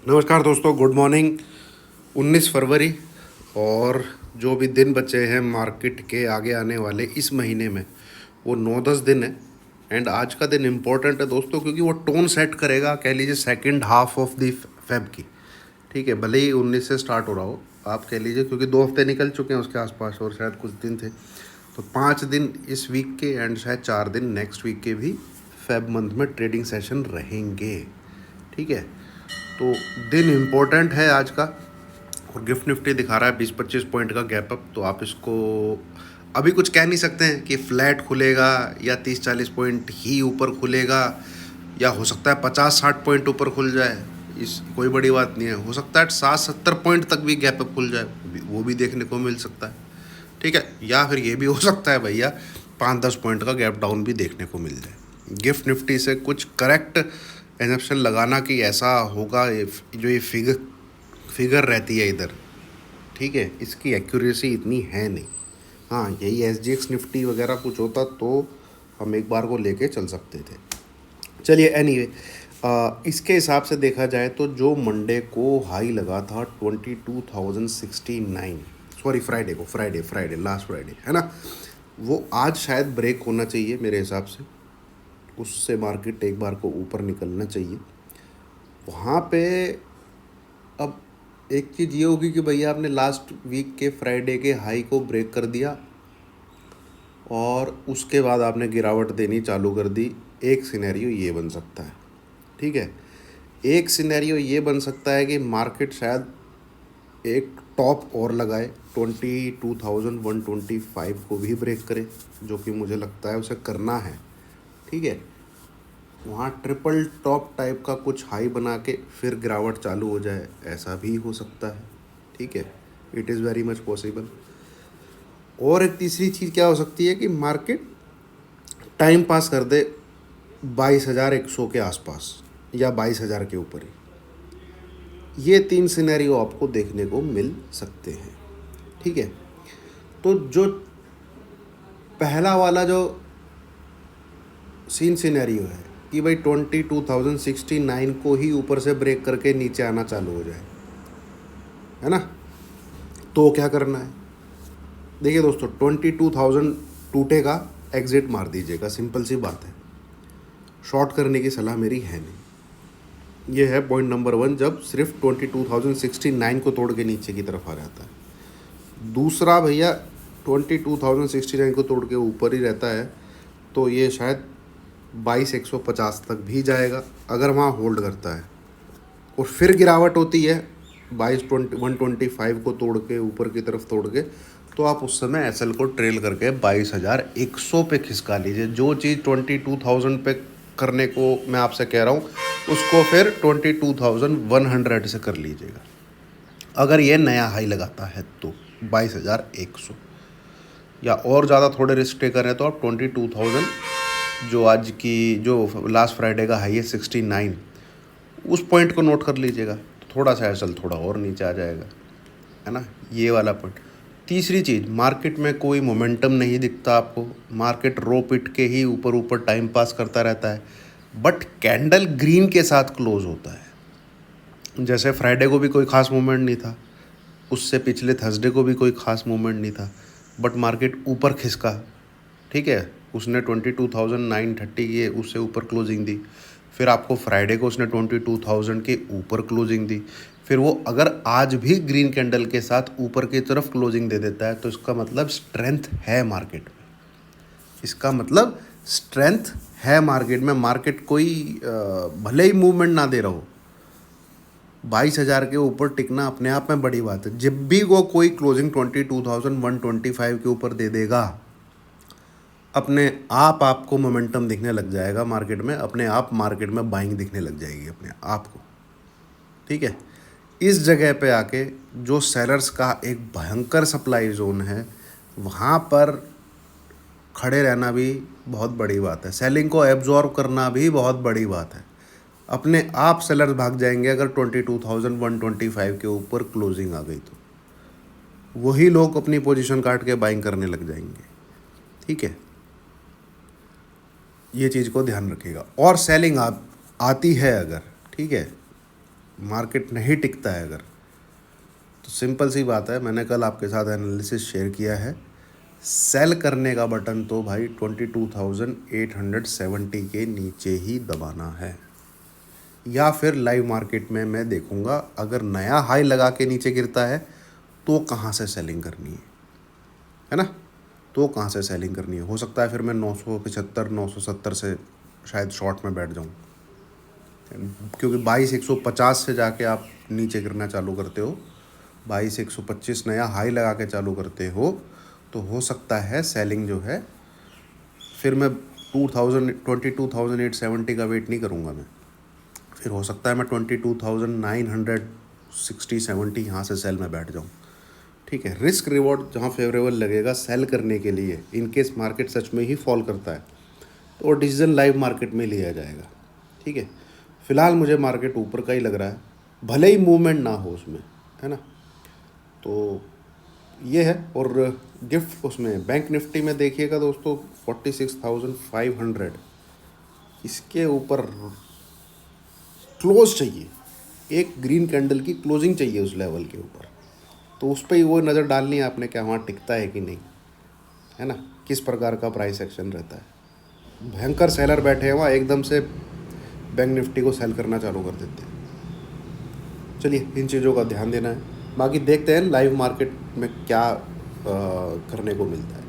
नमस्कार दोस्तों, good morning. 19 फरवरी और जो भी दिन बचे हैं मार्केट के आगे आने वाले इस महीने में वो 9-10 दिन है। एंड आज का दिन इम्पोर्टेंट है दोस्तों, क्योंकि वो टोन सेट करेगा, कह लीजिए second half of the Feb की। ठीक है, भले ही 19 से स्टार्ट हो रहा हो, आप कह लीजिए, क्योंकि 2 हफ्ते निकल चुके हैं उसके आसपास और शायद कुछ दिन थे, तो 5 दिन इस वीक के एंड शायद 4 दिन नेक्स्ट वीक के भी फेब मंथ में ट्रेडिंग सेशन रहेंगे। ठीक है, तो दिन इम्पोर्टेंट है आज का। और गिफ्ट निफ्टी दिखा रहा है 20-25 पॉइंट का गैप अप, तो आप इसको अभी कुछ कह नहीं सकते हैं कि फ्लैट खुलेगा या 30-40 पॉइंट ही ऊपर खुलेगा, या हो सकता है 50-60 पॉइंट ऊपर खुल जाए। इस कोई बड़ी बात नहीं है, हो सकता है 60-70 पॉइंट तक भी गैप अप खुल जाए, वो भी देखने को मिल सकता है। ठीक है, या फिर ये भी हो सकता है भैया 5-10 पॉइंट का गैप डाउन भी देखने को मिल जाए। गिफ्ट निफ्टी से कुछ करेक्ट एजम्पशन लगाना कि ऐसा होगा, जो ये फिगर रहती है इधर, ठीक है, इसकी एक्यूरेसी इतनी है नहीं। हाँ, यही SGX निफ्टी वगैरह कुछ होता तो हम एक बार को लेके चल सकते थे। चलिए, एनीवे, इसके हिसाब से देखा जाए तो जो मंडे को हाई लगा था 22,069, सॉरी फ्राइडे लास्ट फ्राइडे है ना, वो आज शायद ब्रेक होना चाहिए मेरे हिसाब से। उससे मार्केट एक बार को ऊपर निकलना चाहिए वहाँ पे। अब एक चीज़ ये होगी कि भैया आपने लास्ट वीक के फ्राइडे के हाई को ब्रेक कर दिया और उसके बाद आपने गिरावट देनी चालू कर दी। एक सिनेरियो ये बन सकता है, ठीक है, एक सिनेरियो ये बन सकता है कि मार्केट शायद एक टॉप और लगाए 22,125 को भी ब्रेक करे, जो कि मुझे लगता है उसे करना है। ठीक है, वहाँ ट्रिपल टॉप टाइप का कुछ हाई बना के फिर गिरावट चालू हो जाए, ऐसा भी हो सकता है। ठीक है, it is very much possible. और एक तीसरी चीज़ क्या हो सकती है कि मार्केट टाइम पास कर दे 22,100 के आसपास या 22,000 के ऊपर ही। ये 3 सिनेरियो आपको देखने को मिल सकते हैं। ठीक है, तो जो पहला वाला जो सीन सिनेरियो है कि भाई 22,069 को ही ऊपर से ब्रेक करके नीचे आना चालू हो जाए, है ना, तो क्या करना है? देखिए दोस्तों, 22,000 टूटेगा, एग्जिट मार दीजिएगा, सिंपल सी बात है। शॉर्ट करने की सलाह मेरी है नहीं। ये है पॉइंट नंबर 1, जब सिर्फ 22,069 को तोड़ के नीचे की तरफ आ जाता है। दूसरा भैया, 22,069 को तोड़ के ऊपर ही रहता है तो ये शायद 22,150 तक भी जाएगा अगर वहाँ होल्ड करता है, और फिर गिरावट होती है 125 को तोड़ के ऊपर की तरफ तोड़ के, तो आप उस समय एसएल को ट्रेल करके 22,100 पे खिसका लीजिए। जो चीज़ 22,000 पे करने को मैं आपसे कह रहा हूँ, उसको फिर 22,100 से कर लीजिएगा अगर ये नया हाई लगाता है तो 22,100। या और ज़्यादा थोड़े रिस्क टेकर हैं तो आप 22,000, जो आज की जो लास्ट फ्राइडे का हाई है 69, उस पॉइंट को नोट कर लीजिएगा, तो थोड़ा सा एसएल थोड़ा और नीचे आ जाएगा, है ना, ये वाला पॉइंट। तीसरी चीज़, मार्केट में कोई मोमेंटम नहीं दिखता आपको, मार्केट रो पिट के ही ऊपर ऊपर टाइम पास करता रहता है, बट कैंडल ग्रीन के साथ क्लोज होता है। जैसे फ्राइडे को भी कोई खास मूवमेंट नहीं था, उससे पिछले थर्सडे को भी कोई खास मूवमेंट नहीं था, बट मार्केट ऊपर खिसका। ठीक है, उसने 22,930 ये उससे ऊपर क्लोजिंग दी। फिर आपको फ्राइडे को उसने 22,000 के ऊपर क्लोजिंग दी। फिर वो अगर आज भी ग्रीन कैंडल के साथ ऊपर की तरफ क्लोजिंग दे देता है तो इसका मतलब स्ट्रेंथ है मार्केट में। इसका मतलब स्ट्रेंथ है मार्केट में। मार्केट कोई भले ही मूवमेंट ना दे रहा हो, 22,000 के ऊपर टिकना अपने आप में बड़ी बात है। जब भी वो कोई क्लोजिंग 22,125 के ऊपर दे देगा, अपने आप आपको मोमेंटम दिखने लग जाएगा मार्केट में, अपने आप मार्केट में बाइंग दिखने लग जाएगी अपने आप को। ठीक है, इस जगह पे आके जो सेलर्स का एक भयंकर सप्लाई जोन है, वहाँ पर खड़े रहना भी बहुत बड़ी बात है, सेलिंग को एब्जॉर्व करना भी बहुत बड़ी बात है। अपने आप सेलर्स भाग जाएंगे अगर 22,125 के ऊपर क्लोजिंग आ गई तो, वही लोग अपनी पोजीशन काट के बाइंग करने लग जाएंगे। ठीक है, ये चीज़ को ध्यान रखिएगा। और सेलिंग आती है अगर, ठीक है, मार्केट नहीं टिकता है अगर, तो सिंपल सी बात है, मैंने कल आपके साथ एनालिसिस शेयर किया है, सेल करने का बटन तो भाई 22,870 के नीचे ही दबाना है, या फिर लाइव मार्केट में मैं देखूंगा अगर नया हाई लगा के नीचे गिरता है तो कहाँ से सेलिंग करनी है ना, तो कहाँ से सेलिंग करनी है। हो सकता है फिर मैं 975 970 से शायद शॉर्ट में बैठ जाऊँ, क्योंकि 22,150 से जाके आप नीचे गिरना चालू करते हो, 22,125 नया हाई लगा के चालू करते हो, तो हो सकता है सेलिंग जो है फिर मैं 22,870 का वेट नहीं करूँगा मैं, फिर हो सकता है मैं 22,960-70 यहाँ से सेल में बैठ जाऊँ। ठीक है, रिस्क रिवॉर्ड जहाँ फेवरेबल लगेगा सेल करने के लिए, इन केस मार्केट सच में ही फॉल करता है तो वो डिसीजन लाइव मार्केट में लिया जाएगा। ठीक है, फिलहाल मुझे मार्केट ऊपर का ही लग रहा है, भले ही मूवमेंट ना हो उसमें, है ना। तो ये है। और गिफ्ट उसमें बैंक निफ्टी में देखिएगा दोस्तों 46,500 इसके ऊपर क्लोज चाहिए, एक ग्रीन कैंडल की क्लोजिंग चाहिए उस लेवल के ऊपर, तो उस पर ही वो नज़र डालनी है आपने क्या वहाँ टिकता है कि नहीं, है ना, किस प्रकार का प्राइस एक्शन रहता है। भयंकर सेलर बैठे हैं वहाँ, एकदम से बैंक निफ्टी को सेल करना चालू कर देते हैं। चलिए इन चीज़ों का ध्यान देना है, बाकी देखते हैं लाइव मार्केट में क्या करने को मिलता है।